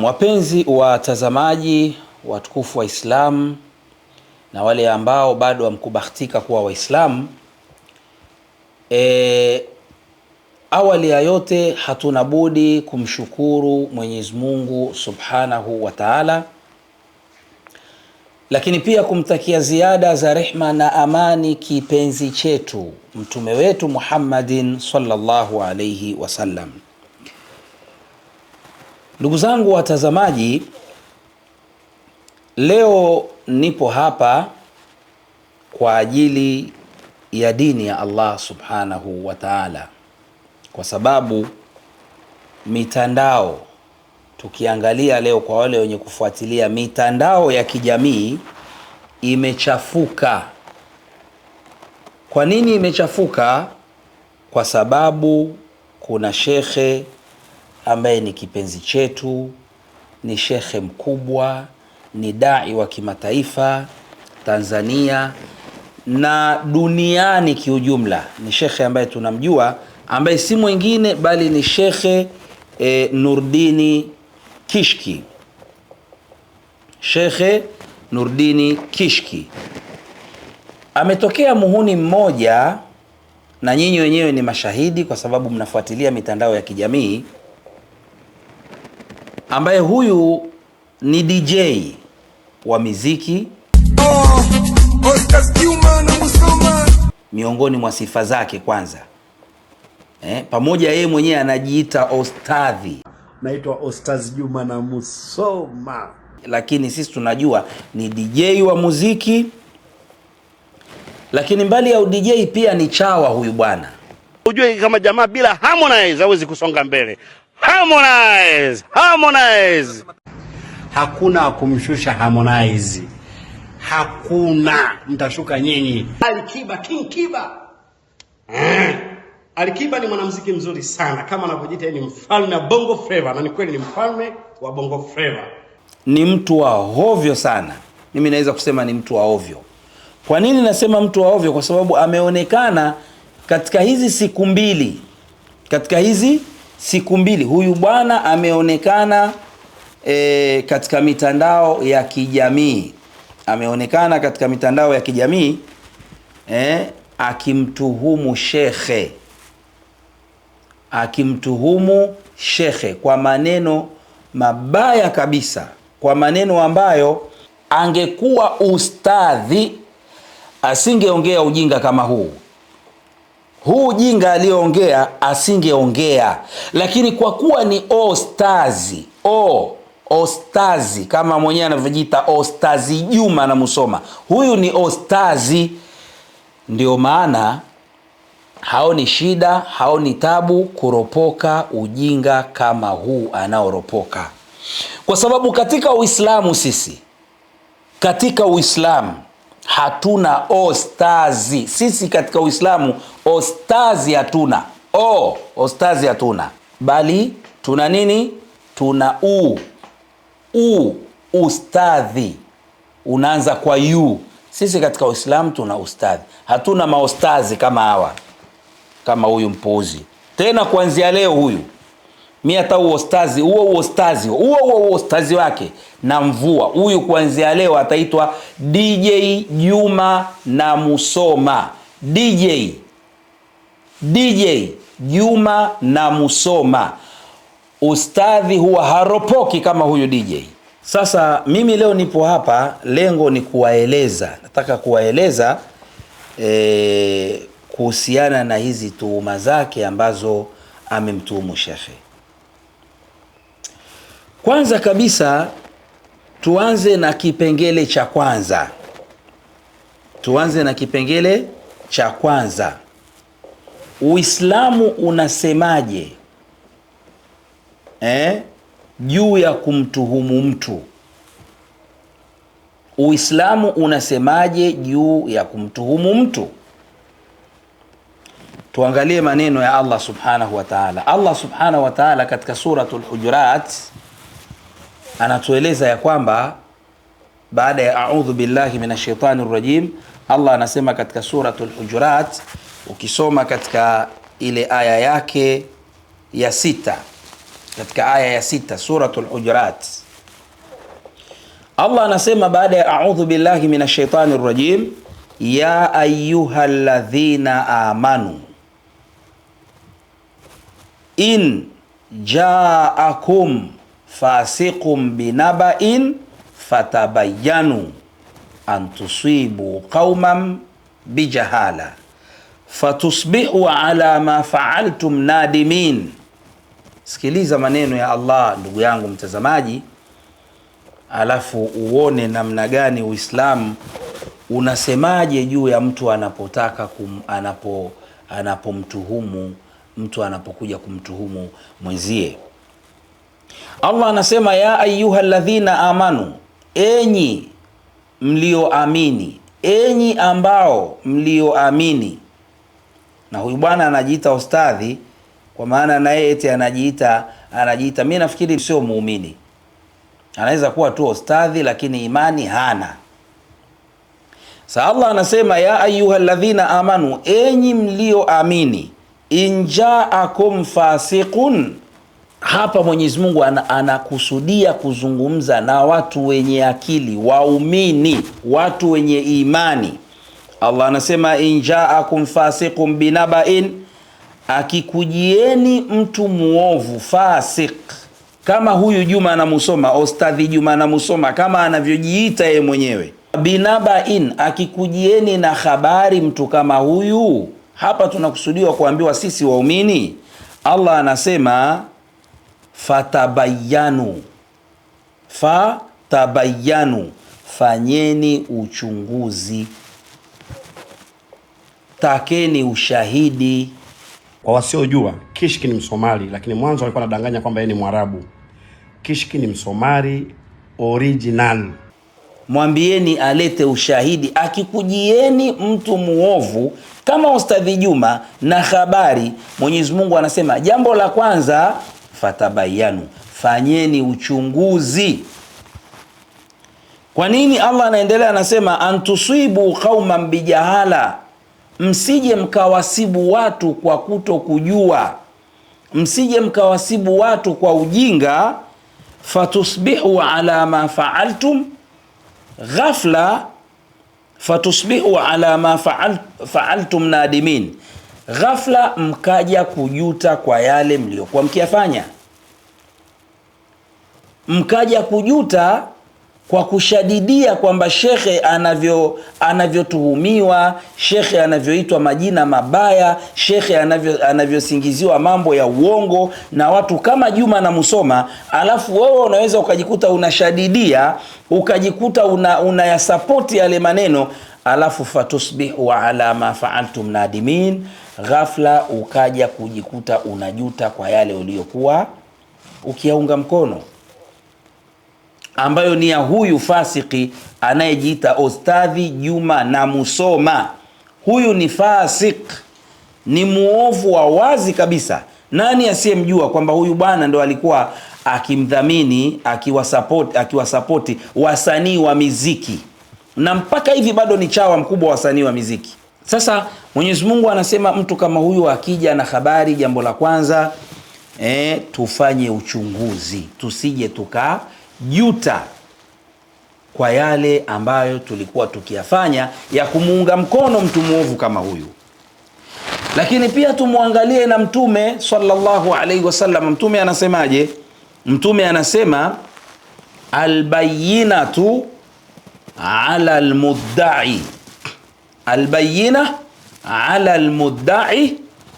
Wapenzi watazamaji watukufu wa Islam na wale ambao bado hamkubahatika kuwa Waislamu, awali ya yote hatuna budi kumshukuru Mwenyezi Mungu Subhanahu wa Ta'ala, lakini pia kumtakia ziada za rehma na amani kipenzi chetu mtume wetu Muhammadin sallallahu alayhi wasallam. Ndugu zangu watazamaji, leo nipo hapa kwa ajili ya dini ya Allah Subhanahu wa Ta'ala, kwa sababu mitandao, tukiangalia leo kwa wale wenye kufuatilia, mitandao ya kijamii imechafuka. Kwa nini imechafuka? Kwa sababu kuna shekhe ambaye ni kipenzi chetu, ni shekhe mkubwa, ni dai wa kimataifa Tanzania na duniani kiujumla. Ni shekhe ambaye tunamjua, ambaye si mwingine bali ni Shekhe Nurdini Kishki. Shekhe Nurdini Kishki ametokea muhuni mmoja, na nyinyi wenyewe ni mashahidi kwa sababu mnafuatilia mitandao ya kijamii, ambaye huyu ni DJ wa muziki. Miongoni mwa sifa zake kwanza, pamoja yeye mwenyewe anajiita ostadhi, naitwa Ostaz Juma na Musoma, lakini sisi tunajua ni DJ wa muziki. Lakini mbali ya DJ pia ni chawa huyu bwana. Unajua kama jamaa bila Harmonize hawezi kusonga mbele. Harmonize hakuna kumshusha Harmonize, hakuna, mtashuka nyinyi. Alikiba, King Kiba. Alikiba ni mwanamuziki mzuri sana, kama anapojiita ni mfalme wa Bongo Flava, na ni kweli ni mfalme wa Bongo Flava. Ni mtu wa hovyo sana. Mimi naweza kusema ni mtu wa ovyo. Kwa nini nasema mtu wa ovyo? Kwa sababu ameonekana katika hizi siku mbili huyu bwana ameonekana katika mitandao ya kijamii. Ameonekana katika mitandao ya kijamii akimtuhumu shekhe kwa maneno mabaya kabisa, kwa maneno ambayo angekuwa ustadhi asingeongea ujinga kama huu. Huu ujinga aliyoongea asingeongea, lakini kwa kuwa ni ostazi kama mwenyewe anavyojiita Ostazi Juma na Musoma, huyu ni ostazi, ndio maana haoni shida, haoni tabu kuropoka ujinga kama huu anaoropoka. Kwa sababu katika Uislamu hatuna ostazi. Sisi katika Uislamu ostazi hatuna. Ostazi hatuna. Bali tuna nini? Tuna ustadhi. Unaanza kwa u. Sisi katika Uislamu tuna ustadhi. Hatuna maostazi kama hawa. Kama huyu mpuzi. Tena kuanzia leo huyu, mimi hata uostazi, uostazi wake na mvua. Huyu kuanzia leo ataitwa DJ Juma na Musoma. DJ Juma na Musoma. Ustadhi huwa haropoki kama huyu DJ. Sasa mimi leo nipo hapa, lengo ni kuwaeleza. Nataka kuwaeleza kuhusiana na hizi tuhuma zake ambazo amemtuhumu shekhe. Kwanza kabisa tuanze na kipengele cha kwanza. Uislamu unasemaje juu ya kumtuhumu mtu? Uislamu unasemaje juu ya kumtuhumu mtu? Tuangalie maneno ya Allah Subhanahu wa Ta'ala. Allah Subhanahu wa Ta'ala katika suratul Hujurat anatueleza ya kwamba baada ya a'udhu billahi minash shaitanir rajim, Allah anasema katika suratul Hujurat, ukisoma katika ile aya yake ya 6, katika aya ya 6 suratul Hujurat. Allah anasema baada ya a'udhu billahi minash shaitani rajim, ya ayyuhalladhina amanu in ja'akum fasiqun binaba'in fatabayyanu an tusibu qauman bijahala fatusbihu ala ma fa'altum nadimin. Sikiliza maneno ya Allah ndugu yangu mtazamaji, alafu uone namna gani Uislamu unasemaje juu ya mtu anapotaka anapomtuhumu mtu, anapokuja kumtuhumu mwenzie. Allah anasema ya ayyuhalladhina amanu, enyi mlioamini, enyi ambao mlioamini. Na huyu bwana anajiita ustadhi, kwa maana na yeye eti anajiita mimi nafikiri sio muumini. Anaweza kuwa tu ustadhi lakini imani hana. Sa Allah anasema ya ayyuhalladhina amanu, enyi mlioamini, injaakum fasiqun. Hapa Mwenyezi Mungu anakusudia kuzungumza na watu wenye akili, waumini, watu wenye imani. Allah anasema injaakum fasiqun binaba'in, akikujieni mtu muovu fasik, kama huyu Juma anamusoma, Ustadhi Juma anamusoma kama anavyojiita yeye mwenyewe, binaba'in, akikujieni na habari mtu kama huyu. Hapa tunakusudiwa kuambiwa sisi waumini. Allah anasema fatabayyanu, fanyeni uchunguzi, takeni ushahidi. Kwa wasiojua, Kishki ni Msomali, lakini mwanzo alikuwa anadanganya kwamba yeye ni Mwarabu. Kishki ni Msomali original. Mwambieni alete ushahidi. Akikujieni mtu muovu kama Ustadhi Juma na habari, Mwenyezi Mungu anasema jambo la kwanza fatabayanu, fanyeni uchunguzi. Kwa nini Allah anaendelea anasema antusibu qauman bijahala, msije mkawasibu watu kwa kuto kujua, msije mkawasibu watu kwa ujinga. Fatusbihu ala ma fa'altum ghafla, fatusbihu ala ma fa'altum nadimin, ghafla mkaja kujuta kwa yale mliokuwa mkiyafanya, mkaja kujuta kwa kushadidia kwamba shekhe anavyotuhumiwa, shekhe anavyoitwa majina mabaya, shekhe anavyosingiziwa mambo ya uongo na watu kama Juma na Musoma. Alafu wewe unaweza ukajikuta unashadidia, ukajikuta unayasapoti yale maneno, alafu fatusbihu ala ma fa'altum nadimin, ghafla ukaja kujikuta unajuta kwa yale uliyokuwa ukiyaunga mkono, ambayo ni ya huyu fasiki anayejiita Ustadhi Juma na Musoma. Huyu ni fasik, ni muovu wa wazi kabisa. Nani asiyemjua kwamba huyu bwana ndo alikuwa akimdhamini, akiwasapoti wasanii wa miziki, na mpaka hivi bado ni chawa mkubwa wa wasanii wa miziki. Sasa Mwenyezi Mungu anasema mtu kama huyu akija na habari, jambo la kwanza tufanye uchunguzi, tusije tukajuta kwa yale ambayo tulikuwa tukiyafanya ya kumuunga mkono mtu muovu kama huyu. Lakini pia tumuangalie na Mtume sallallahu alaihi wasallam. Mtume anasemaje? Mtume anasema albayinatu ala almudda'i, albayina ala almudda'i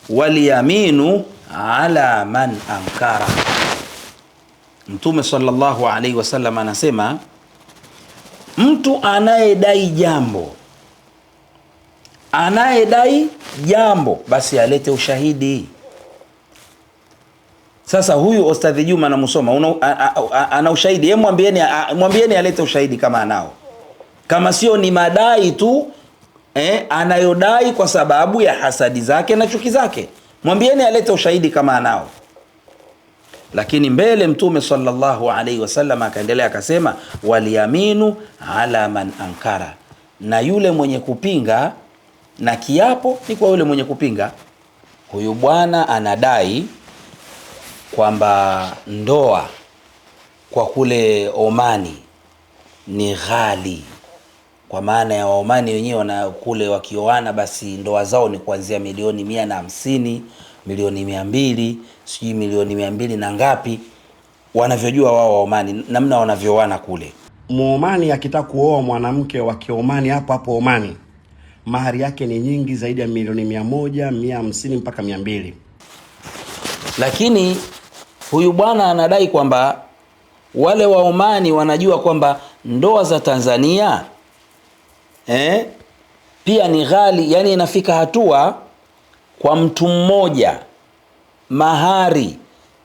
walyaminu ala man ankara. Mtume sallallahu alaihi wasallam anasema mtu anayedai jambo basi alete ushahidi. Sasa huyu Ustadhi Juma na Musoma ana ushahidi, mwambieni alete ushahidi kama anao. Kama sio ni madai tu anayodai kwa sababu ya hasadi zake na chuki zake, mwambieni alete ushahidi kama anao. Lakini mbele Mtume sallallahu alaihi wasallam akaendelea akasema waliyaminu ala man ankara, na yule mwenye kupinga, na kiapo ni kwa yule mwenye kupinga. Huyu bwana anadai kwamba ndoa kwa kule Omani ni ghali, kwa maana ya Waomani wenyewe na kule wakioana basi ndoa zao ni kuanzia milioni 150, milioni 200, sijui milioni 200 na ngapi, wanavyojua wao Waomani namna wanavyooana kule. Muomani akitaka kuoa mwanamke wa Kiomani hapo Omani, mahari yake ni nyingi zaidi ya milioni 100, 150 mpaka 200. Lakini huyu bwana anadai kwamba wale wa Omani wanajua kwamba ndoa za Tanzania pia ni ghali, yani inafika hatua kwa mtu mmoja mahari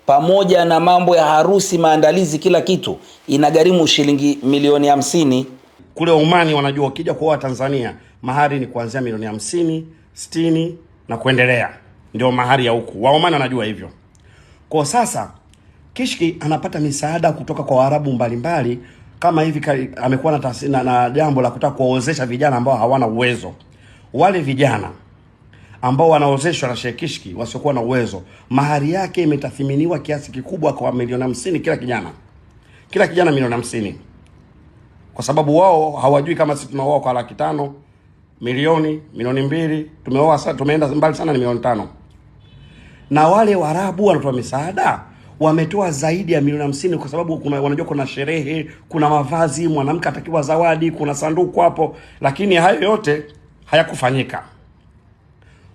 pamoja na mambo ya harusi, maandalizi, kila kitu inagharimu shilingi milioni 50. Kule Omani wanajua ukija kuoa Tanzania mahari ni kuanzia milioni 50, 60 na kuendelea. Ndio mahari ya huku. Waomani wanajua hivyo. Kwa sasa Kishki anapata misaada kutoka kwa Waarabu mbalimbali, kama hivi amekuwa na jambo la kutaka kuwaozesha vijana ambao hawana uwezo. Wale vijana ambao wanaozeshwa na Sheikh Kishki wasiokuwa na uwezo, mahari yake imetathiminiwa kiasi kikubwa kwa milioni 50 kila kijana. Kila kijana milioni 50. Kwa sababu wao hawajui kama sisi tunaoa kwa 500,000, milioni 2, tumeoa sasa, tumeenda mbali sana, ni milioni 5. Na wale Waarabu wanatoa misaada wametoa zaidi ya milioni 50, kwa sababu wanajua kuna sherehe, kuna mavazi, mwanamke atakiwa zawadi, kuna sanduku hapo, lakini hayo yote hayakufanyika.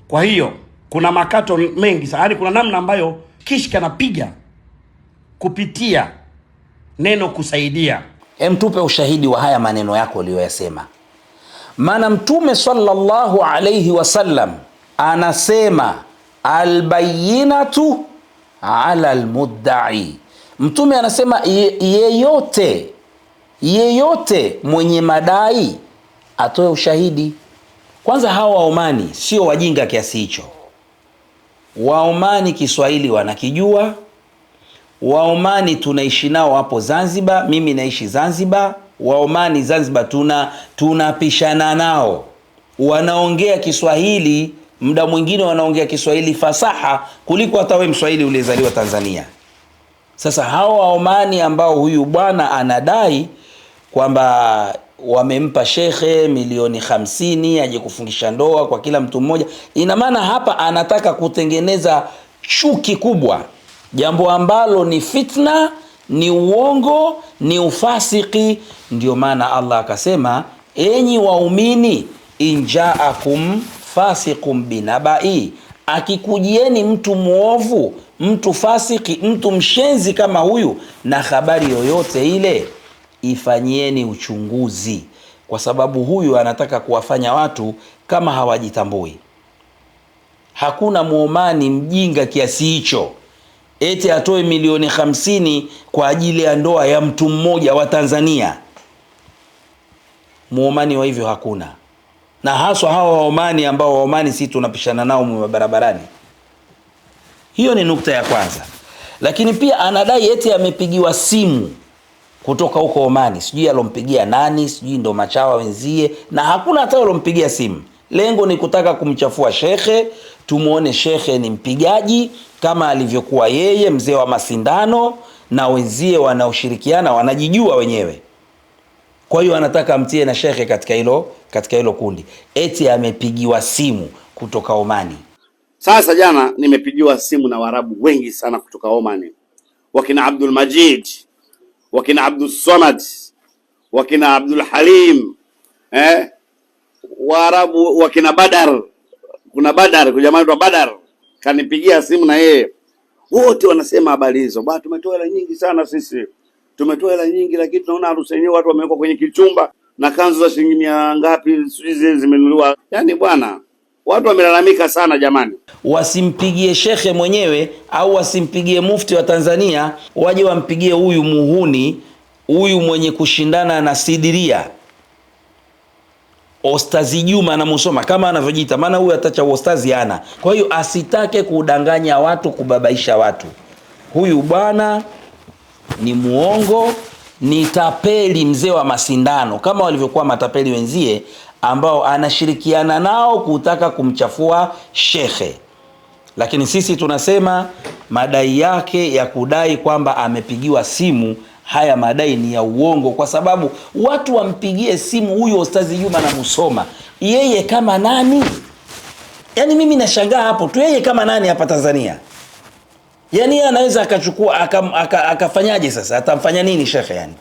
Kwa hiyo kuna makato mengi sana, kuna namna ambayo Kishki anapiga kupitia neno kusaidia. Tupe ushahidi wa haya maneno yako uliyoyasema. Maana Mtume sallallahu alayhi wasallam anasema albayinatu ala almudda'i. Mtume anasema yeyote mwenye madai atoe ushahidi. Kwanza hawa Waomani sio wajinga kiasi hicho. Waomani Kiswahili wanakijua. Waomani tunaishi nao hapo Zanzibar, mimi naishi Zanzibar. Waomani Zanzibar tunapishana nao. Wanaongea Kiswahili, muda mwingine wanaongea Kiswahili fasaha kuliko hata wewe Mswahili uliyezaliwa Tanzania. Sasa hawa Waomani ambao huyu bwana anadai kwamba wamempa shekhe milioni 50 aje kufungisha ndoa kwa kila mtu mmoja, ina maana hapa anataka kutengeneza chuki kubwa, jambo ambalo ni fitna, ni uongo, ni ufasiki. Ndio maana Allah akasema, enyi waumini, injaakum fasiqum binabai, akikujieni mtu muovu, mtu fasiki, mtu mshenzi kama huyu na habari yoyote ile, ifanyieni uchunguzi, kwa sababu huyu anataka kuwafanya watu kama hawajitambui. Hakuna Muomani mjinga kiasi hicho eti atoe milioni 50 kwa ajili ya ndoa ya mtu mmoja wa Tanzania. Muomani wa hivyo hakuna. Na haswa hawa Waomani ambao Waomani si tunapishana nao barabarani. Hiyo ni nukta ya kwanza. Lakini pia anadai eti amepigiwa simu kutoka huko Omani, sijui alompigia nani, sijui ndo machawa wenzie, na hakuna hata alompigia simu. Lengo ni kutaka kumchafua shekhe, tumuone shekhe ni mpigaji kama alivyokuwa yeye mzee wa masindano, na wenzie wanaoshirikiana wanajijua wenyewe. Kwa hiyo anataka amtie na shekhe katika hilo kundi. Eti amepigiwa simu kutoka Omani. Sasa jana nimepigiwa simu na Waarabu wengi sana kutoka Omani, wakina Abdul Majid, wakina Abdul Samad, wakina Abdul Halim, Waarabu wakina Badar, kuna Badar, kwa jamaa Badar kanipigia simu na yeye. Wote wanasema habari hizo. Bwana, tumetoa hela nyingi sana sisi. Tumetoa hela nyingi, lakini tunaona harusi yenyewe watu wamewekwa kwenye kichumba na kanzu za shilingi 100 ngapi sisi zimenunuliwa. Yaani bwana, watu wamelalamika sana jamani. Wasimpigie shekhe mwenyewe au wasimpigie mufti wa Tanzania, waje wampigie huyu muhuni, huyu mwenye kushindana na Sidiria, Ostazi Juma na Musoma kama anavyojiita, maana huyu atacha Ostazi ana. Kwa hiyo asitake kudanganya watu, kubabaisha watu. Huyu bwana ni muongo, ni tapeli, mzee wa masindano kama walivyokuwa matapeli wenzie ambao anashirikiana nao kutaka kumchafua shekhe. Lakini sisi tunasema madai yake ya kudai kwamba amepigiwa simu, haya madai ni ya uongo, kwa sababu watu wampigie simu huyo Ustazi Juma na Musoma, yeye kama nani? Yani mimi nashangaa hapo tu, yeye kama nani hapa Tanzania? Yani yeye anaweza akachukua akafanyaje? Sasa atamfanya nini shekhe yani?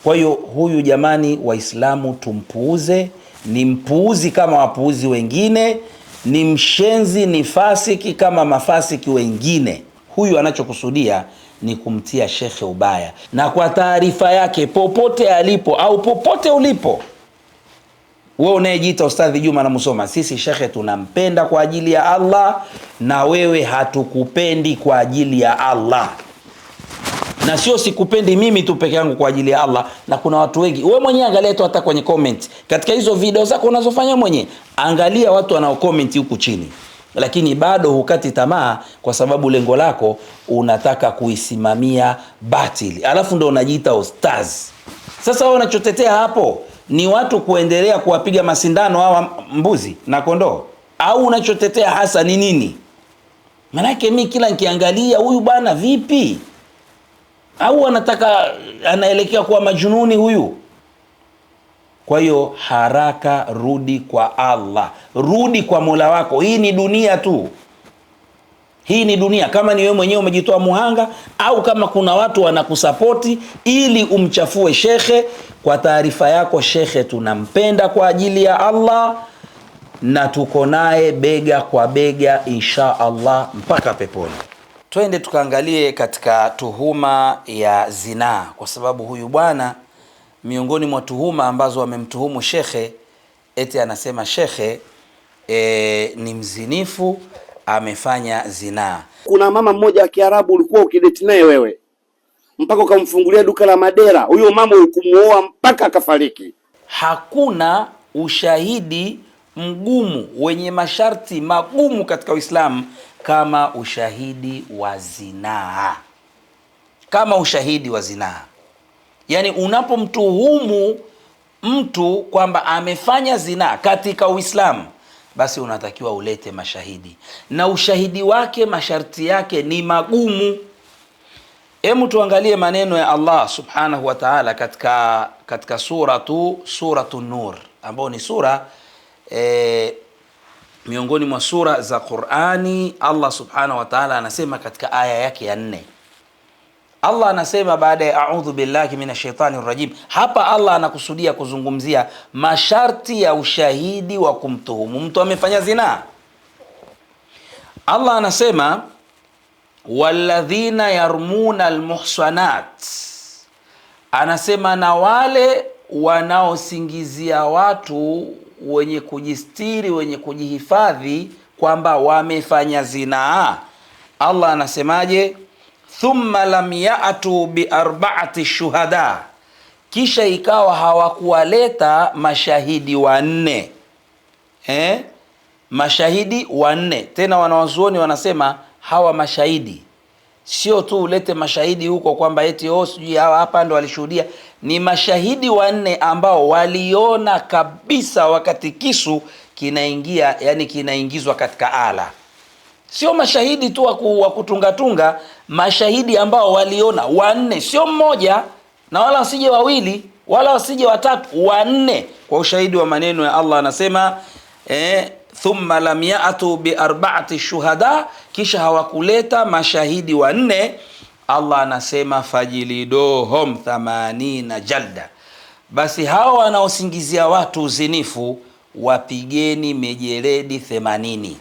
Kwa hiyo huyu jamani, Waislamu tumpuuze, ni mpuuzi kama wapuuzi wengine, ni mshenzi, ni fasiki kama mafasiki wengine. Huyu anachokusudia ni kumtia shekhe ubaya. Na kwa taarifa yake, popote alipo au popote ulipo wewe unayejiita Ustadhi Juma na Musoma, sisi shekhe tunampenda kwa ajili ya Allah, na wewe hatukupendi kwa ajili ya Allah. Na sio sikupendi mimi tu peke yangu kwa ajili ya Allah, na kuna watu wengi. Wewe mwenyewe angalia tu hata kwenye comment katika hizo video zako unazofanya mwenyewe, angalia watu wanao comment huku chini, lakini bado hukati tamaa, kwa sababu lengo lako unataka kuisimamia batili, alafu ndo unajiita ustaz. Sasa wewe unachotetea hapo ni watu kuendelea kuwapiga masindano hawa mbuzi na kondoo, au unachotetea hasa ni nini? Manake mimi kila nikiangalia huyu bwana vipi, au anataka anaelekea kuwa majununi huyu? Kwa hiyo haraka rudi kwa Allah, rudi kwa Mola wako. Hii ni dunia tu, hii ni dunia. Kama ni wewe mwenyewe umejitoa muhanga, au kama kuna watu wanakusapoti ili umchafue shekhe, kwa taarifa yako, shekhe tunampenda kwa ajili ya Allah na tuko naye bega kwa bega insha Allah mpaka peponi. Twende tukaangalie katika tuhuma ya zinaa, kwa sababu huyu bwana miongoni mwa tuhuma ambazo wamemtuhumu shekhe, eti anasema shekhe ni mzinifu, amefanya zinaa. Kuna mama mmoja wa Kiarabu ulikuwa ukideti naye wewe mpaka ukamfungulia duka la madera, huyo mama ukumuoa mpaka akafariki. Hakuna ushahidi mgumu wenye masharti magumu katika Uislamu kama ushahidi wa zinaa. Kama ushahidi wa zinaa, yani unapomtuhumu mtu kwamba amefanya zinaa katika Uislamu, basi unatakiwa ulete mashahidi, na ushahidi wake masharti yake ni magumu. Hebu tuangalie maneno ya Allah subhanahu wa ta'ala katika suratu Nur, ambayo ni sura miongoni mwa sura za Qur'ani. Allah subhanahu wa ta'ala anasema katika aya yake ya 4, Allah anasema baada ya a'udhu billahi minash shaitani rajim. Hapa Allah anakusudia kuzungumzia masharti ya ushahidi wa kumtuhumu mtu amefanya zinaa. Allah anasema walladhina yarmuna almuhsanat, anasema na wale wanaosingizia watu wenye kujistiri, wenye kujihifadhi kwamba wamefanya zinaa. Allah anasemaje? Thumma lam ya'tu bi arba'ati shuhada, kisha ikawa hawakuwaleta mashahidi wanne. Mashahidi wanne. Tena wanawazuoni wanasema hawa mashahidi sio tu ulete mashahidi huko kwamba eti sijui hawa hapa ndo walishuhudia. Ni mashahidi wanne ambao waliona kabisa wakati kisu kinaingia, yani kinaingizwa katika ala. Sio mashahidi tu wa kutungatunga, mashahidi ambao waliona wanne, sio mmoja, na wala wasije wawili wala wasije watatu, wanne. Kwa ushahidi wa maneno ya Allah anasema thumma lam ya'tu bi arba'ati shuhada, kisha hawakuleta mashahidi wanne. Allah anasema fajilidohum 80 jalda, basi hao wanaosingizia watu uzinifu wapigeni mijeledi 80,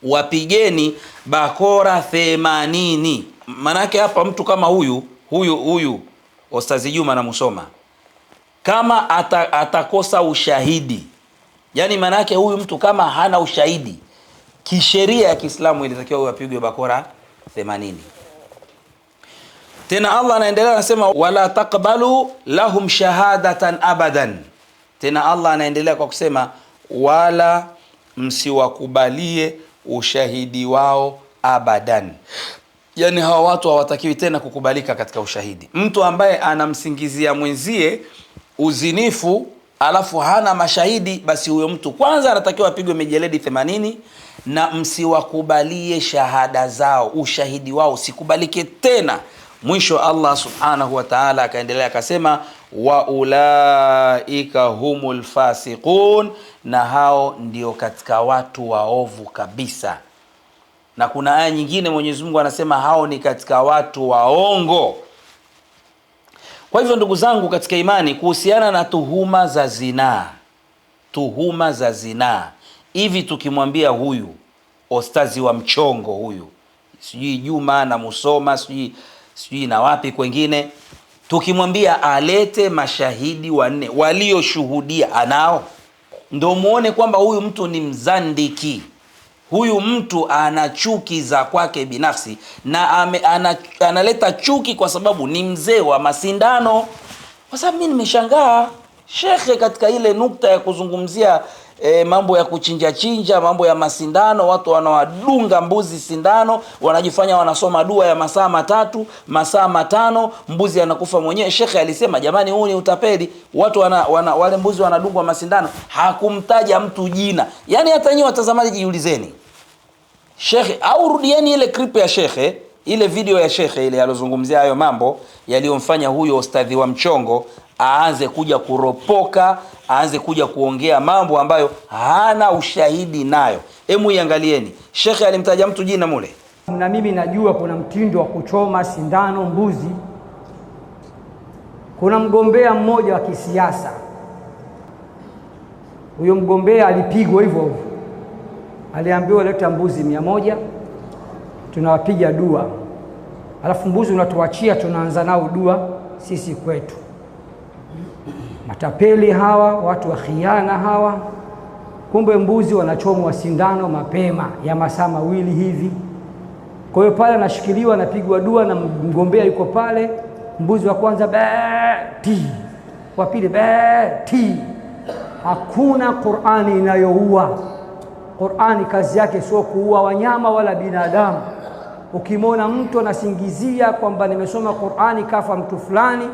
wapigeni bakora 80. Manake hapa mtu kama huyu Ustazi Juma na Musoma, kama atakosa ushahidi, yani manake huyu mtu kama hana ushahidi, kisheria ya Kiislamu ilitakiwa huyu apigwe bakora 80. Tena Allah anaendelea anasema wala taqbalu lahum shahadatan abadan. Tena Allah anaendelea kwa kusema wala msiwakubalie ushahidi wao abadan, yani hawa watu hawatakiwi tena kukubalika katika ushahidi. Mtu ambaye anamsingizia mwenzie uzinifu alafu hana mashahidi, basi huyo mtu kwanza anatakiwa apigwe mijeledi 80 na msiwakubalie shahada zao, ushahidi wao usikubalike tena. Mwisho Allah subhanahu wa ta'ala akaendelea akasema, wa ulaika humul fasiqun, na hao ndio katika watu waovu kabisa. Na kuna aya nyingine Mwenyezi Mungu anasema hao ni katika watu waongo. Kwa hivyo ndugu zangu katika imani, kuhusiana na tuhuma za zinaa, hivi tukimwambia huyu ostazi wa mchongo huyu, sijui Juma na Musoma, sijui na wapi kwengine, tukimwambia alete mashahidi 4 walioshuhudia, anao, ndio muone kwamba huyu mtu ni mzandiki, huyu mtu ana chuki za kwake binafsi, na analeta chuki kwa sababu ni mzee wa masindano. Kwa sababu mimi nimeshangaa shekhe katika ile nukta ya kuzungumzia mambo ya kuchinja, mambo ya masindano, watu wanawadunga mbuzi sindano, wanajifanya wanasoma dua ya masaa 3, masaa 5, mbuzi anakufa mwenyewe. Shekhe alisema jamani, huu ni utapeli, watu wale mbuzi wanadungwa masindano, hakumtaja mtu jina. Yani hata nyinyi watazamaji jiulizeni, shekhe, au rudieni ile clip ya shekhe, ile video ya shekhe ile alozungumzia hayo mambo yaliyomfanya huyo ustadhi wa mchongo aanze kuja kuropoka, aanze kuja kuongea mambo ambayo hana ushahidi nayo. Hemu iangalieni, shekhe alimtaja mtu jina mule. Na mimi najua kuna mtindo wa kuchoma sindano mbuzi. Kuna mgombea mmoja wa kisiasa, huyo mgombea alipigwa hivyo, aliambiwa leta mbuzi 100, tunawapiga dua, alafu mbuzi unatuachia, tunaanza nao dua sisi kwetu. Matapeli hawa, watu wa khiana hawa. Kumbe mbuzi wanachomwa sindano mapema ya masaa 2 hivi. Kwa hiyo pale anashikiliwa, anapigwa dua na mgombea yuko pale. Mbuzi wa kwanza ti, wa pili ti. Hakuna Qur'ani inayoua. Qur'ani kazi yake sio kuua wanyama wala binadamu. Ukimwona mtu anasingizia kwamba nimesoma Qur'ani kafa mtu fulani,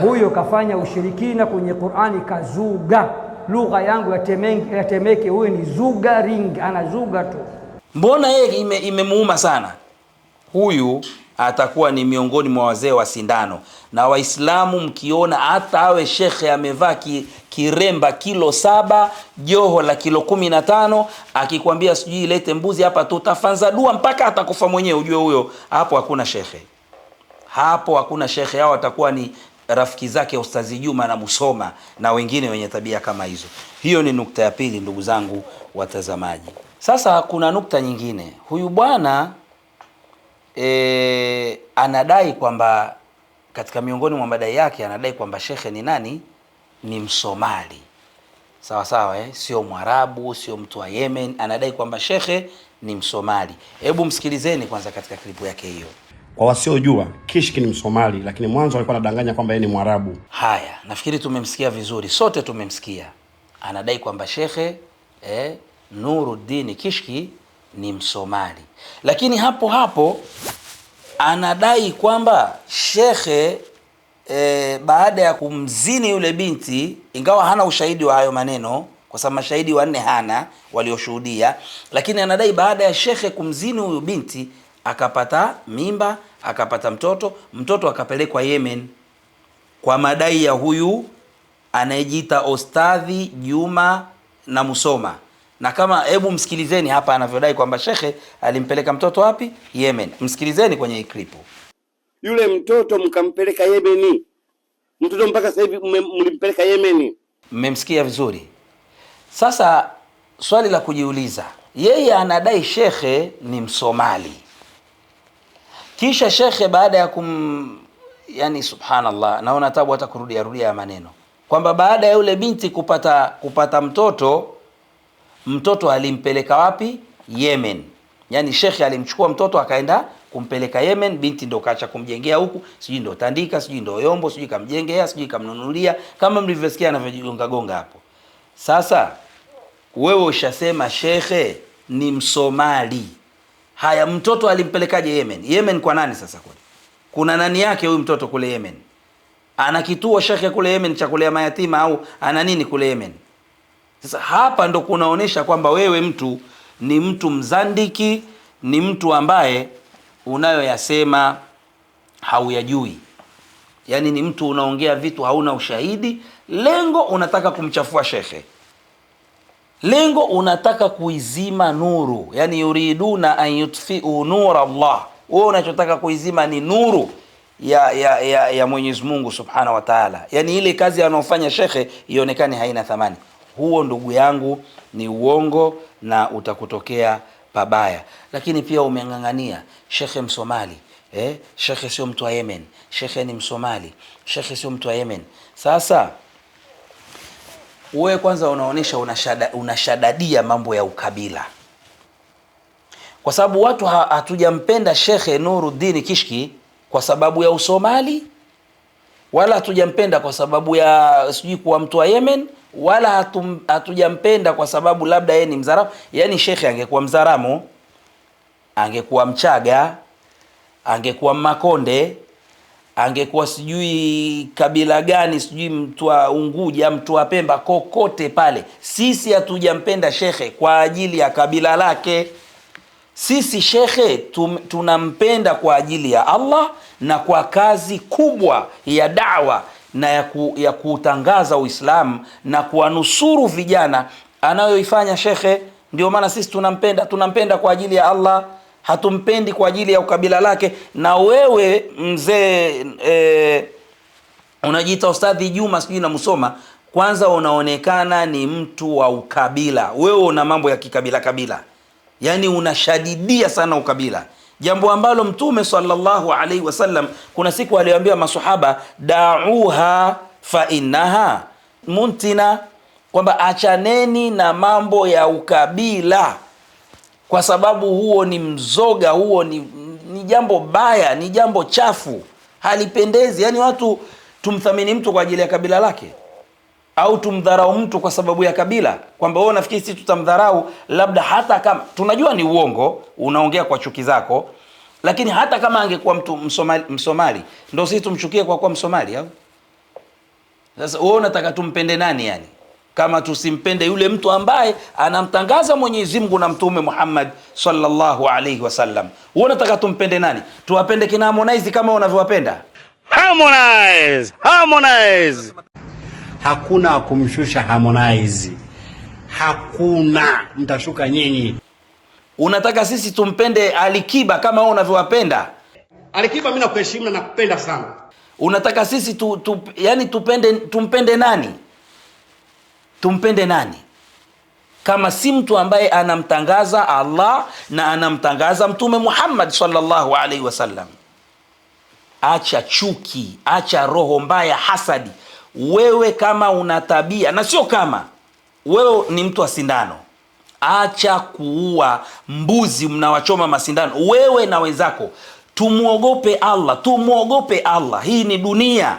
huyo kafanya ushirikina kwenye Qur'ani, kazuga. Lugha yangu ya Temeke, huyo ni zuga ring, anazuga tu. Mbona yeye imemuuma sana? Huyu atakuwa ni miongoni mwa wazee wa sindano. Na Waislamu mkiona hata awe shekhe amevaa kiremba kilo 7, joho la kilo 15, akikwambia sijui lete mbuzi hapa, tutafanza dua mpaka atakufa mwenyewe, ujue huyo hapo hakuna shekhe. Hapo hakuna shekhe, hao watakuwa ni rafiki zake Ustazi Juma na Musoma na wengine wenye tabia kama hizo. Hiyo ni nukta ya pili, ndugu zangu watazamaji. Sasa kuna nukta nyingine. Huyu bwana anadai kwamba katika miongoni mwa madai yake anadai kwamba shekhe ni nani? Ni Msomali. Sawa sawa, sio Mwarabu, sio mtu wa Yemen. Anadai kwamba shekhe ni Msomali. Hebu msikilizeni kwanza katika klipu yake hiyo. Kwa wasiojua, Kishki ni Msomali, lakini mwanzo alikuwa anadanganya kwamba yeye ni Mwarabu. Haya, nafikiri tumemsikia vizuri, sote tumemsikia. Anadai kwamba shekhe Nuruddin Kishki ni Msomali, lakini hapo hapo anadai kwamba shekhe baada ya kumzini yule binti, ingawa hana ushahidi wa hayo maneno kwa sababu mashahidi 4 hana walioshuhudia, lakini anadai baada ya shekhe kumzini huyu binti akapata mimba, akapata mtoto akapelekwa Yemen kwa madai ya huyu anayejiita Ostadhi Juma na Musoma. Na kama, hebu msikilizeni hapa anavyodai kwamba shekhe alimpeleka mtoto wapi? Yemen. Msikilizeni kwenye hii clip. Yule mtoto mkampeleka Yemen. Mtoto mpaka sasa hivi mlimpeleka Yemen. Mmemsikia vizuri? Sasa swali la kujiuliza, yeye anadai shekhe ni Msomali. Kisha shekhe baada ya yani subhanallah, naona tabu hata kurudia ya maneno, kwamba baada ya yule binti kupata mtoto alimpeleka wapi? Yemen. Yani shekhe alimchukua mtoto akaenda kumpeleka Yemen, binti ndo kaacha kumjengea huku, sijui ndo tandika, sijui ndo yombo, sijui kamjengea, sijui kamnunulia, kama mlivyosikia anavyojigonga gonga hapo. Sasa wewe ushasema shekhe ni Msomali. Haya, mtoto alimpelekaje Yemen? Yemen kwa nani sasa kule? Kuna nani yake huyu mtoto kule Yemen? ana kituo shekhe kule Yemen cha kulea mayatima au ana nini kule Yemen? Sasa hapa ndo kunaonesha kwamba wewe mtu ni mtu mzandiki, ni mtu ambaye unayoyasema hauyajui. Yani ni mtu unaongea vitu hauna ushahidi, lengo unataka kumchafua shekhe, lengo unataka kuizima nuru. Yani yuriduna an yutfi'u nur Allah, wewe unachotaka kuizima ni nuru ya Mwenyezi Mungu Subhanahu wa Ta'ala. Yani ile kazi anayofanya shekhe ionekane haina thamani. Huo ndugu yangu ni uongo na utakutokea pabaya. Lakini pia umeng'ang'ania shekhe Msomali, shekhe sio mtu wa Yemen, shekhe ni Msomali, shekhe sio mtu wa Yemen. Sasa wewe kwanza unaonesha unashadadia mambo ya ukabila, kwa sababu watu hatujampenda shekhe Nuruddin Kishki kwa sababu ya Usomali, wala hatujampenda kwa sababu ya sijui kuwa mtu wa Yemen, wala hatujampenda kwa sababu labda yeye ni Mzaramo. Yani shekhe angekuwa Mzaramo, angekuwa Mchaga, angekuwa Makonde, angekuwa sijui kabila gani, sijui mtu wa Unguja, mtu wa Pemba, kokote pale, sisi hatujampenda shekhe kwa ajili ya kabila lake. Sisi shekhe tunampenda kwa ajili ya Allah na kwa kazi kubwa ya da'wa na ya kutangaza Uislamu na kuwanusuru vijana anayoifanya shekhe. Ndio maana sisi tunampenda kwa ajili ya Allah, hatumpendi kwa ajili ya ukabila lake. Na wewe mzee unajiita Ustadhi Juma sijui na Musoma, kwanza unaonekana ni mtu wa ukabila. Wewe una mambo ya kikabila kabila, yani unashadidia sana ukabila, jambo ambalo Mtume sallallahu alaihi wasallam kuna siku aliwaambia maswahaba, da'uha fa innaha muntina, kwamba achaneni na mambo ya ukabila kwa sababu huo ni mzoga, huo ni jambo baya, ni jambo chafu, halipendezi. Yani watu tumthamini mtu kwa ajili ya kabila lake, au tumdharau mtu kwa sababu ya kabila, kwamba wewe unafikiri sisi tutamdharau labda, hata kama tunajua ni uongo, unaongea kwa chuki zako, lakini hata kama angekuwa mtu Msomali ndio sisi tumchukie kwa kuwa Msomali au? Sasa wewe unataka tumpende nani yani, kama tusimpende yule mtu ambaye anamtangaza Mwenyezi Mungu na Mtume Muhammad sallallahu alaihi wasallam? Wewe unataka tumpende nani? Tuwapende kina Harmonize kama unavyowapenda Harmonize. Hakuna kumshusha Harmonize, hakuna, mtashuka nyinyi. Unataka sisi tumpende Alikiba kama wewe unavyowapenda? Alikiba mimi nakuheshimu na nakupenda sana. Unataka sisi yani tumpende nani? Tumpende nani kama si mtu ambaye anamtangaza Allah na anamtangaza Mtume Muhammad sallallahu alaihi wasallam? Acha chuki, acha roho mbaya, hasadi. Wewe kama una tabia, na sio kama wewe ni mtu wa sindano, acha kuua mbuzi mnawachoma masindano wewe na wenzako. Tumuogope Allah, tumuogope Allah. Hii ni dunia,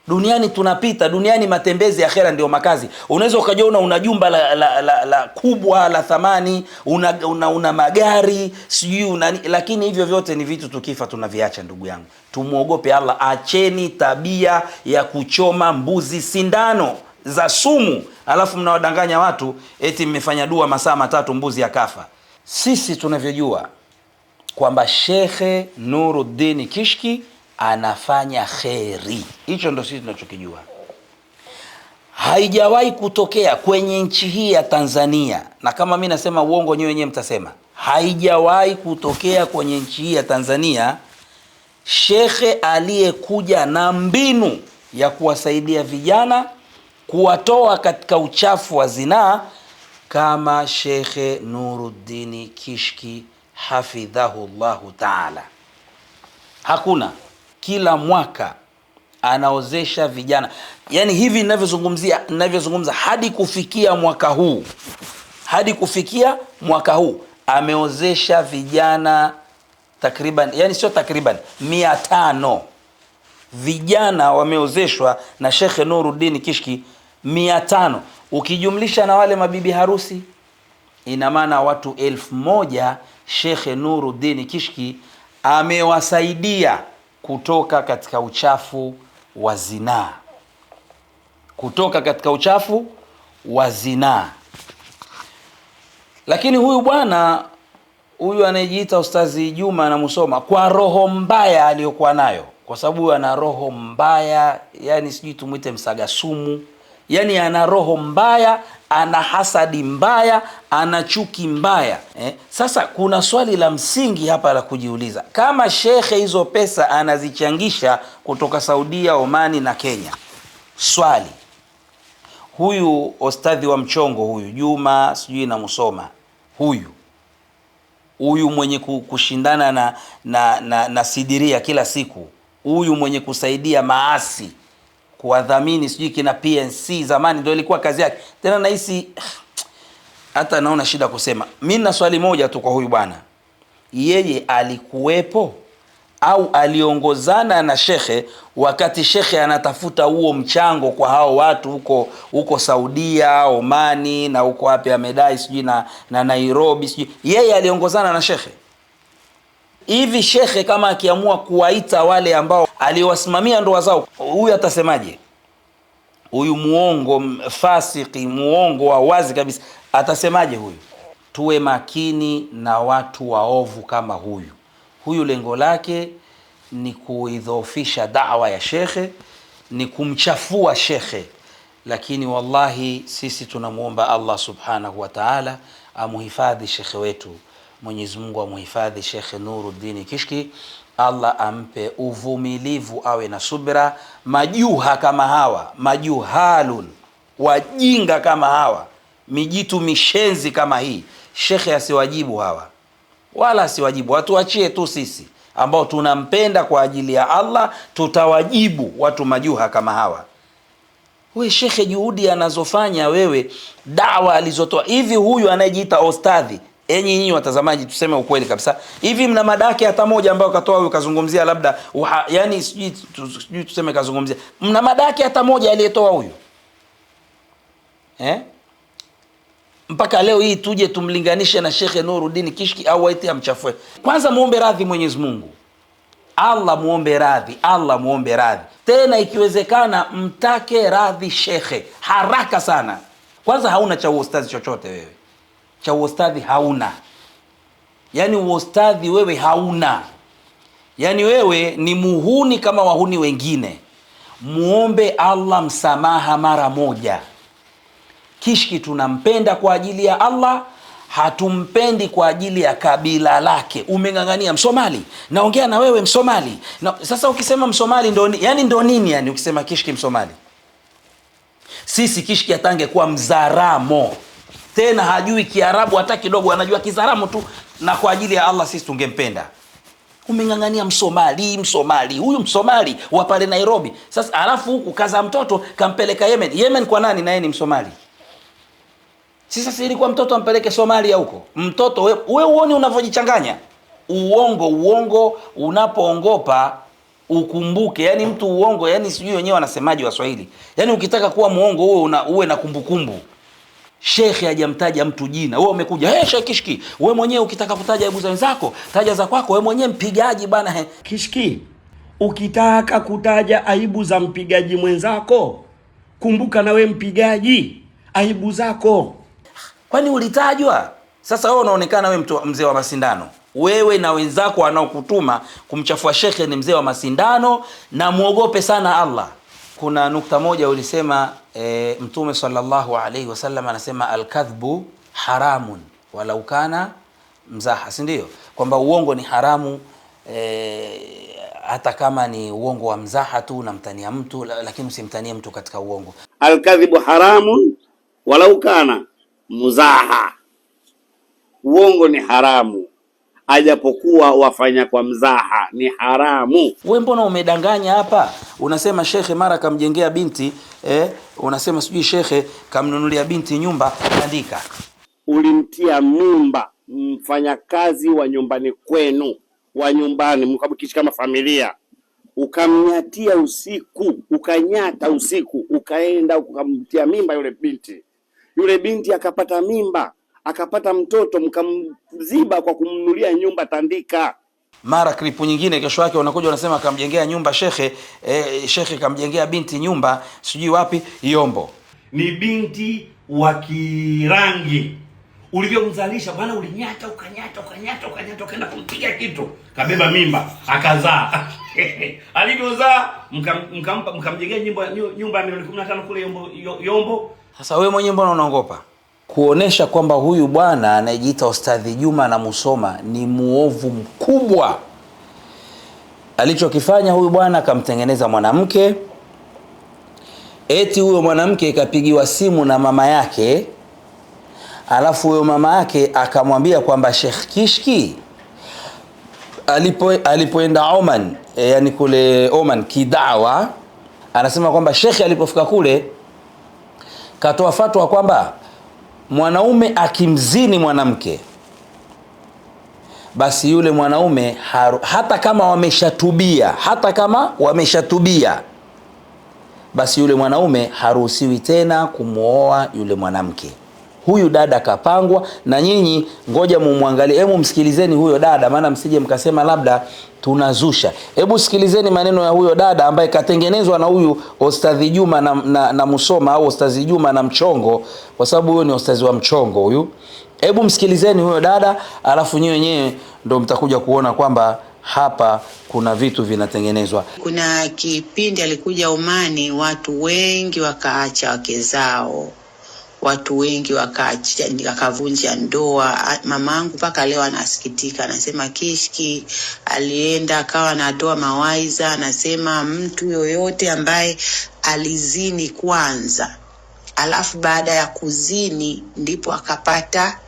duniani tunapita, duniani matembezi, akhera ndio makazi. Unaweza ukajiona una jumba la kubwa la thamani, una magari sijui lakini hivyo vyote ni vitu tukifa tunaviacha. Ndugu yangu, tumuogope Allah. Acheni tabia ya kuchoma mbuzi sindano za sumu, alafu mnawadanganya watu eti mmefanya dua masaa 3 mbuzi akafa. Sisi tunavyojua kwamba Shekhe Nuruddin Kishki anafanya kheri, hicho ndo sisi tunachokijua. Haijawahi kutokea kwenye nchi hii ya Tanzania, na kama mimi nasema uongo nyewe wenyewe mtasema, haijawahi kutokea kwenye nchi hii ya Tanzania shekhe aliyekuja na mbinu ya kuwasaidia vijana kuwatoa katika uchafu wa zinaa kama Shekhe Nuruddin Kishki hafidhahu Allahu Ta'ala. Hakuna. Kila mwaka anaozesha vijana, yani hivi ninavyozungumza hadi kufikia mwaka huu ameozesha vijana takriban, yani sio takriban, 500 vijana wameozeshwa na Shekhe Nuruddin Kishki, 500. Ukijumlisha na wale mabibi harusi, ina maana watu 1000 Shekhe Nuruddin Kishki amewasaidia kutoka katika uchafu wa zinaa, kutoka katika uchafu wa zinaa. Lakini huyu bwana huyu anayejiita Ustazi Juma na Musoma, kwa roho mbaya aliyokuwa nayo, kwa sababu ana roho mbaya, yani sijui tumuite msaga sumu, yani ana roho mbaya, ana hasadi mbaya, ana chuki mbaya. Sasa kuna swali la msingi hapa la kujiuliza. Kama shekhe hizo pesa anazichangisha kutoka Saudia, Omani na Kenya, swali, huyu ostadhi wa mchongo huyu Juma sijui na Musoma, huyu mwenye kushindana na Sidiria kila siku, huyu mwenye kusaidia maasi, kuwadhamini sijui kina PNC, zamani ndio ilikuwa kazi yake. Tena nahisi hata naona shida kusema. Mimi na swali moja tu kwa huyu bwana, yeye alikuwepo au aliongozana na shekhe wakati shekhe anatafuta huo mchango kwa hao watu huko Saudia, Omani na huko wapi amedai sijui na Nairobi sijui, yeye aliongozana na shekhe? Hivi shekhe kama akiamua kuwaita wale ambao aliwasimamia ndoa zao, huyu atasemaje? Huyu muongo fasiki, muongo wa wazi kabisa, atasemaje huyu? Tuwe makini na watu waovu kama huyu. Huyu lengo lake ni kuidhoofisha da'wa ya shekhe, ni kumchafua shekhe. Lakini wallahi sisi tunamuomba Allah subhanahu wa ta'ala amuhifadhi shekhe wetu. Mwenyezi Mungu amuhifadhi Shekhe Nuruddin Kishki, Allah ampe uvumilivu, awe na subira. Majuha kama hawa, majuhalun, wajinga kama hawa, mijitu mishenzi kama hii, shekhe asiwajibu hawa, wala asiwajibu. Watuachie tu sisi ambao tunampenda kwa ajili ya Allah, tutawajibu watu majuha kama hawa. We shekhe, juhudi anazofanya wewe, dawa alizotoa hivi, huyu anayejiita ostadhi, enyi nyinyi watazamaji, tuseme ukweli kabisa, hivi mna madake hata moja ambayo katoa huyu kazungumzia labda yani sijui tuseme kazungumzia, mna madake hata moja aliyetoa huyu mpaka leo hii tuje tumlinganishe na Shekhe Nuruddin Kishki au waiti amchafue? Kwanza muombe radhi Mwenyezi Mungu, Allah muombe radhi, Allah muombe radhi. Tena ikiwezekana mtake radhi shekhe haraka sana. Kwanza hauna cha ustadhi chochote wewe, cha ustadhi hauna, yani ustadhi wewe hauna, yani wewe ni muhuni kama wahuni wengine. Muombe Allah msamaha mara moja. Kishki tunampenda kwa ajili ya Allah, hatumpendi kwa ajili ya kabila lake. Umeng'ang'ania Msomali, naongea na wewe Msomali na, sasa ukisema Msomali ndo nini yani? Ukisema Kishki Msomali, sisi Kishki atange kuwa Mzaramo, tena hajui Kiarabu hata kidogo, anajua Kizaramo tu, na kwa ajili ya Allah sisi tungempenda. Umeng'ang'ania Msomali, huyu Msomali wa pale Nairobi. Sasa alafu huku kaza mtoto kampeleka Yemen kwa nani? Na yeye ni Msomali. Sasa ilikuwa mtoto ampeleke Somalia huko. Mtoto wewe uone unavyojichanganya. Uongo unapoongopa ukumbuke. Yani mtu uongo, yani sijui wenyewe wanasemaje Waswahili. Yani ukitaka kuwa muongo uwe na kumbukumbu. Shekhe hajamtaja mtu jina. Wewe umekuja, Sheikh Kishki, wewe mwenyewe ukitaka kutaja aibu za wenzako, taja za kwako. Wewe mwenyewe mpigaji bana. Kishki, ukitaka kutaja aibu za mpigaji mwenzako, kumbuka na wewe mpigaji aibu zako. Kwani ulitajwa? Sasa wewe unaonekana wewe mzee wa masindano. Wewe na wenzako wanaokutuma kumchafua shekhe ni mzee wa masindano, na muogope sana Allah. Kuna nukta moja ulisema Mtume sallallahu alaihi wasallam anasema al-kadhbu haramun walau kana mzaha, si ndio? Kwamba uongo ni haramu hata kama ni uongo wa mzaha tu, unamtania mtu, lakini usimtanie mtu katika uongo. Al-kadhibu haramun walau kana mzaha, uongo ni haramu ajapokuwa wafanya kwa mzaha ni haramu. Wewe mbona umedanganya hapa? Unasema shekhe mara kamjengea binti unasema sijui shekhe kamnunulia binti nyumba. Andika, ulimtia mimba mfanyakazi wa nyumbani kwenu, wa nyumbani mkabukishi kama familia, ukamnyatia usiku, ukanyata usiku, ukaenda ukamtia mimba yule binti akapata mimba, akapata mtoto, mkamziba kwa kumnunulia nyumba Tandika. mara klipu nyingine kesho yake wanakuja wanasema kamjengea nyumba shekhe, shekhe kamjengea binti nyumba sijui wapi Yombo. Ni binti wa Kirangi. Ulivyomzalisha bwana, ulinyata ukanyata ukaenda kumpiga kitu, kabeba mimba akazaa. Alivyozaa mkamjengea nyumba ya milioni 15 kule Yombo. Sasa wewe mwenyewe mbona unaongopa kuonesha kwamba huyu bwana anayejiita Ustadhi Juma na Musoma ni muovu mkubwa? Alichokifanya huyu bwana akamtengeneza mwanamke, eti huyo mwanamke ikapigiwa simu na mama yake, alafu huyo mama yake akamwambia kwamba Sheikh Kishki alipoenda Oman, yani kule Oman kidawa, anasema kwamba Sheikh alipofika kule katoa fatwa kwamba mwanaume akimzini mwanamke, basi yule mwanaume hata kama wameshatubia, basi yule mwanaume haruhusiwi tena kumwoa yule mwanamke. Huyu dada kapangwa, na nyinyi ngoja mumwangalie. Hebu msikilizeni huyo dada, maana msije mkasema labda tunazusha. Hebu sikilizeni maneno ya huyo dada ambaye katengenezwa na huyu Ustadhi Juma na Musoma, au Ustadhi Juma na Mchongo, kwa sababu huyo ni ustadhi wa Mchongo huyu. Hebu msikilizeni huyo dada, alafu nyinyi wenyewe ndio mtakuja kuona kwamba hapa kuna vitu vinatengenezwa. Kuna kipindi alikuja Omani, watu wengi wakaacha wake zao, watu wengi wakavunja ndoa. Mamangu mpaka leo anasikitika, anasema Kishki alienda akawa anatoa mawaidha, anasema mtu yoyote ambaye alizini kwanza, alafu baada ya kuzini ndipo akapata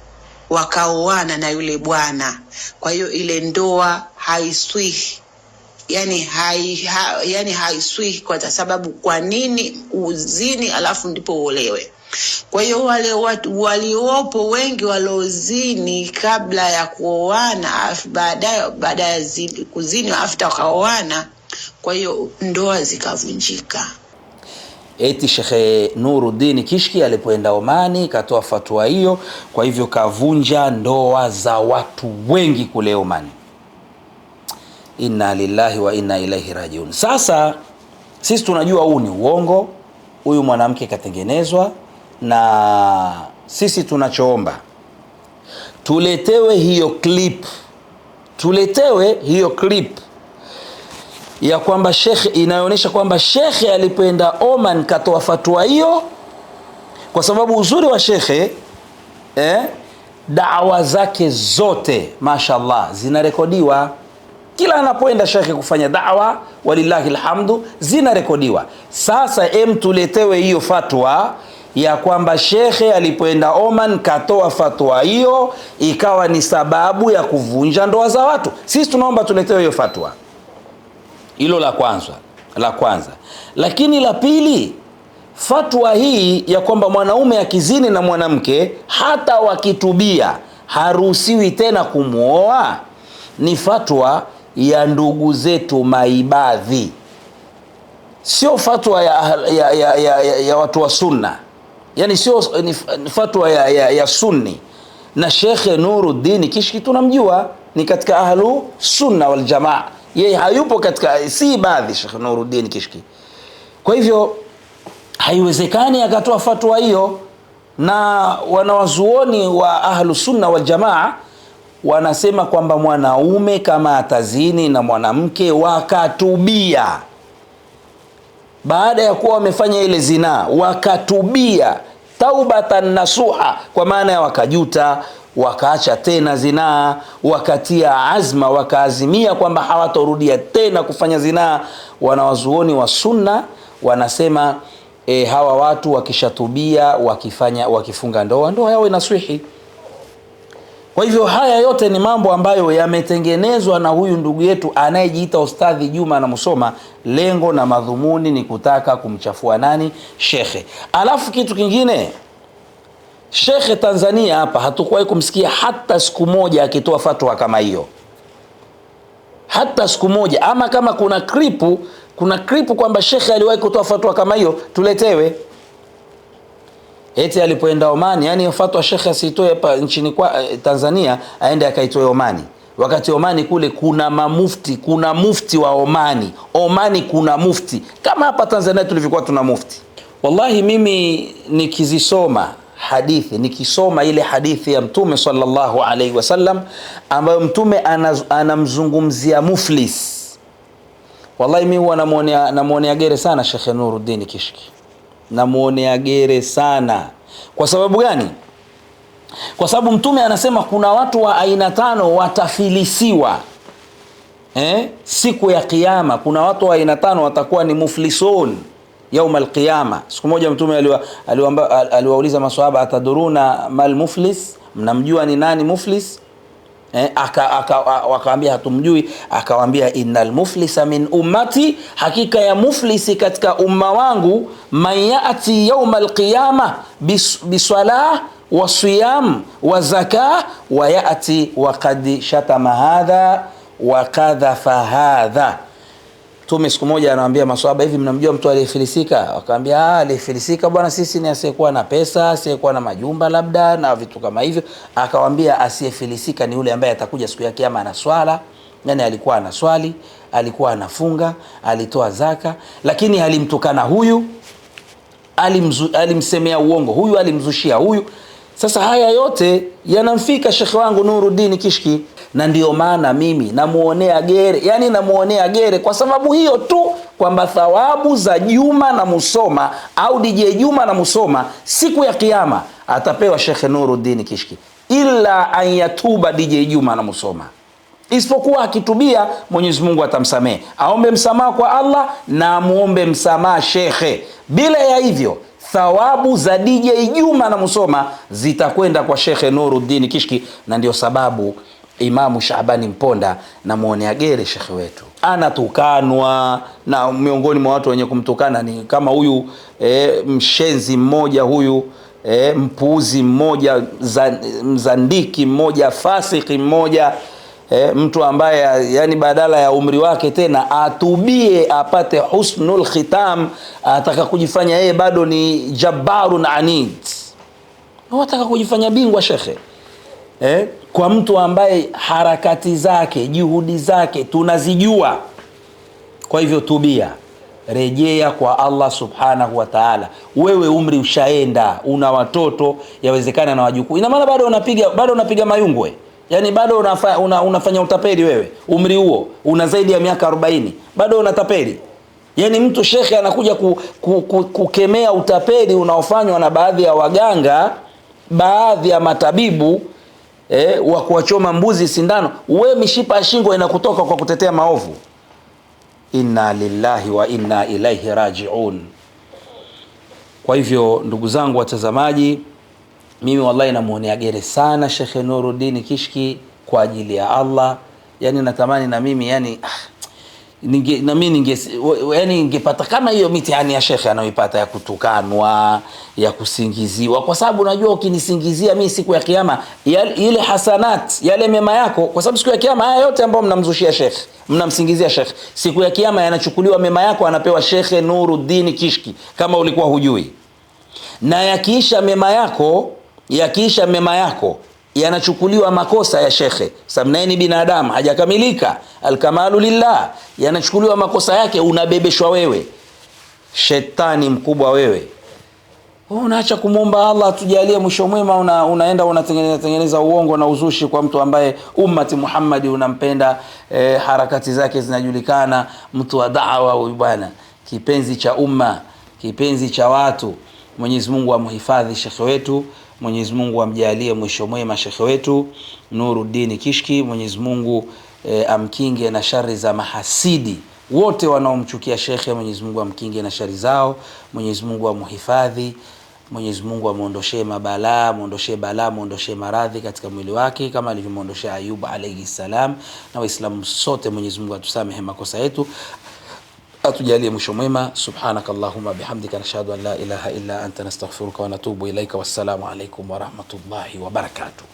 wakaoana na yule bwana, kwa hiyo ile ndoa haiswihi. Yani haiswihi kwa sababu kwa nini uzini alafu ndipo uolewe? Kwa hiyo wale watu waliopo wengi waliozini kabla ya kuoana, baada ya kuzini after kaoana, kwa hiyo ndoa zikavunjika. Eti Sheikh Nuruddin Kishki alipoenda Omani katoa fatwa hiyo, kwa hivyo kavunja ndoa za watu wengi kule Omani. Inna lillahi wa inna ilaihi rajiun. Sasa sisi tunajua huu ni uongo, huyu mwanamke katengenezwa, na sisi tunachoomba tuletewe hiyo clip ya kwamba Sheikh, inaonyesha kwamba Sheikh alipoenda Oman katoa fatwa hiyo, kwa sababu uzuri wa Sheikh da'wa zake zote mashallah zinarekodiwa. Kila anapoenda Sheikh kufanya da'wa, walillahi alhamdu, zinarekodiwa. Sasa tuletewe hiyo fatwa ya kwamba Sheikh alipoenda Oman katoa fatwa hiyo ikawa ni sababu ya kuvunja ndoa za watu. Sisi tunaomba tuletewe hiyo fatwa. Hilo la kwanza. Lakini la pili, fatwa hii ya kwamba mwanaume akizini na mwanamke hata wakitubia haruhusiwi tena kumuoa, ni fatwa ya ndugu zetu maibadhi, sio fatwa ya watu wa sunna. Yani sio ni fatwa ya sunni. Na Sheikh Nuruddin Kishki tunamjua ni katika ahlu sunna wal jamaa, yeye hayupo katika si baadhi Sheikh Nuruddin Kishki. Kwa hivyo haiwezekani akatoa fatwa hiyo, na wanawazuoni wa ahlu sunna wal jamaa wanasema kwamba mwanaume kama atazini na mwanamke wakatubia, baada ya kuwa wamefanya ile zina wakatubia taubatan nasuha, kwa maana ya wakajuta, wakaacha tena zinaa, wakatia azma, wakaazimia kwamba hawatarudia tena kufanya zinaa, wanawazuoni wa sunna wanasema hawa watu wakishatubia, wakifunga ndoa yao inaswihi. Kwa hivyo haya yote ni mambo ambayo yametengenezwa na huyu ndugu yetu anayejiita Ustadhi Juma na Musoma. Lengo na madhumuni ni kutaka kumchafua nani? Shekhe. Alafu kitu kingine, Shekhe Tanzania hapa hatukuwahi kumsikia hata siku moja akitoa fatwa kama hiyo, hata siku moja. Ama kama kuna klipu kwamba Shekhe aliwahi kutoa fatwa kama hiyo, tuletewe. Eti alipoenda Omani, yani fatwa Shekhe asitoe hapa nchini kwa Tanzania, aende akaitoe Omani. wakati Omani kule kuna mamufti, kuna mufti wa Omani. Omani kuna mufti kama hapa Tanzania tulivyokuwa tuna mufti. Wallahi mimi nikizisoma hadithi, nikisoma ile hadithi ya Mtume sallallahu alaihi wasallam ambayo Mtume anamzungumzia muflis, wallahi mimi huwa namuonea gere sana Sheikh Nuruddin Kishki, namuonea gere sana. Kwa sababu gani? Kwa sababu Mtume anasema kuna watu wa aina 5 watafilisiwa siku ya kiyama. Kuna watu wa aina 5 watakuwa ni muflisun yaum alqiyama. Siku moja Mtume aliwauliza maswahaba, ataduruna mal muflis, mnamjua ni nani muflis? Wakaambia hatumjui. Akawaambia innal muflisa min ummati, hakika ya muflisi katika umma wangu, man yati yaum alqiyama bisalah wa siyam wa zakah wa yati wa qad shatama hadha wa kadhafa hadha. Mtume siku moja anawaambia maswahaba, hivi mnamjua mtu aliyefilisika? Wakaambia aliyefilisika bwana sisi ni asiyekuwa na pesa, asiyekuwa na majumba labda na vitu kama hivyo. Akawaambia asiyefilisika ni yule ambaye atakuja siku ya kiyama ana swala, yani alikuwa anaswali, alikuwa anafunga, alitoa zaka, lakini alimtukana huyu, alimsemea uongo huyu, alimzushia huyu. Sasa haya yote yanamfika Sheikh wangu Nuruddin Kishki, na ndio maana mimi namuonea gere, yani namuonea gere kwa sababu hiyo tu, kwamba thawabu za Juma na Musoma au DJ Juma na Musoma siku ya kiyama atapewa Sheikh Nuruddin Kishki, illa an yatuba DJ Juma na Musoma, isipokuwa akitubia Mwenyezi Mungu atamsamehe. Aombe msamaha kwa Allah na muombe msamaha shekhe. Bila ya hivyo thawabu za DJ Juma na Musoma zitakwenda kwa Sheikh Nuruddin Kishki, na ndio sababu Imamu Shabani Mponda na muonea gere shekhe wetu. Anatukanwa, na miongoni mwa watu wenye kumtukana ni kama huyu mshenzi mmoja huyu, mpuuzi mmoja, mzandiki mmoja, fasiki mmoja, mtu ambaye yani badala ya umri wake tena atubie apate husnul khitam, ataka kujifanya yeye bado ni jabbarun anid, ataka kujifanya bingwa shekhe. Kwa mtu ambaye harakati zake, juhudi zake tunazijua. Kwa hivyo tubia, rejea kwa Allah subhanahu wa ta'ala. Wewe umri ushaenda, una watoto, yawezekana na wajukuu, ina maana bado unapiga mayungwe, yani bado unafanya utapeli. Wewe umri huo una zaidi ya miaka 40 bado unatapeli. Yani mtu shekhe anakuja kukemea utapeli unaofanywa na baadhi ya waganga, baadhi ya matabibu wa kuwachoma mbuzi sindano. Wewe mishipa ya shingo inakutoka kwa kutetea maovu. Inna lillahi wa inna ilaihi rajiun. Kwa hivyo ndugu zangu watazamaji, mimi wallahi namuonea gere sana Sheikh Nuruddin Kishki kwa ajili ya Allah. Yani natamani na mimi yani ningepata kama hiyo mitihani ya shekhe anayoipata ya kutukanwa, ya kusingiziwa. Kwa sababu unajua ukinisingizia mimi siku ya kiyama, ile hasanat, yale mema yako, kwa sababu siku ya kiyama haya yote ambao mnamzushia shekhe, mnamsingizia shekhe, siku ya kiyama yanachukuliwa mema yako, anapewa Sheikh Nuruddin Kishki kama ulikuwa hujui. Na yakiisha mema yako yanachukuliwa makosa ya shekhe, sababu naye ni binadamu, hajakamilika, alkamalu lillah. Yanachukuliwa makosa yake, unabebeshwa wewe, shetani mkubwa wewe. Unaacha kumwomba Allah tujalie mwisho mwema, unaenda unatengeneza uongo na uzushi kwa mtu ambaye ummati Muhammadi unampenda, harakati zake zinajulikana, mtu wa da'wa huyu bwana, kipenzi cha umma, kipenzi cha watu. Mwenyezi Mungu amhifadhi shekhe wetu, Mwenyezi Mungu amjalie mwisho mwema shekhe wetu Nuruddin Kishki. Mwenyezi Mungu amkinge na shari za mahasidi wote wanaomchukia shekhe. Mwenyezi Mungu amkinge na shari zao. Mwenyezi Mungu amhifadhi. Mwenyezi Mungu amuondoshee mabalaa, muondoshee maradhi katika mwili wake kama alivyomuondoshea Ayub alayhi salam. Na Waislamu sote Mwenyezi Mungu atusamehe makosa yetu, atujalie mwisho mwema. Subhanakallahumma bihamdika, nashhadu an la ilaha illa anta, nastaghfiruka wa natubu ilaika. Wassalamu alaykum wa rahmatullahi wa barakatuh.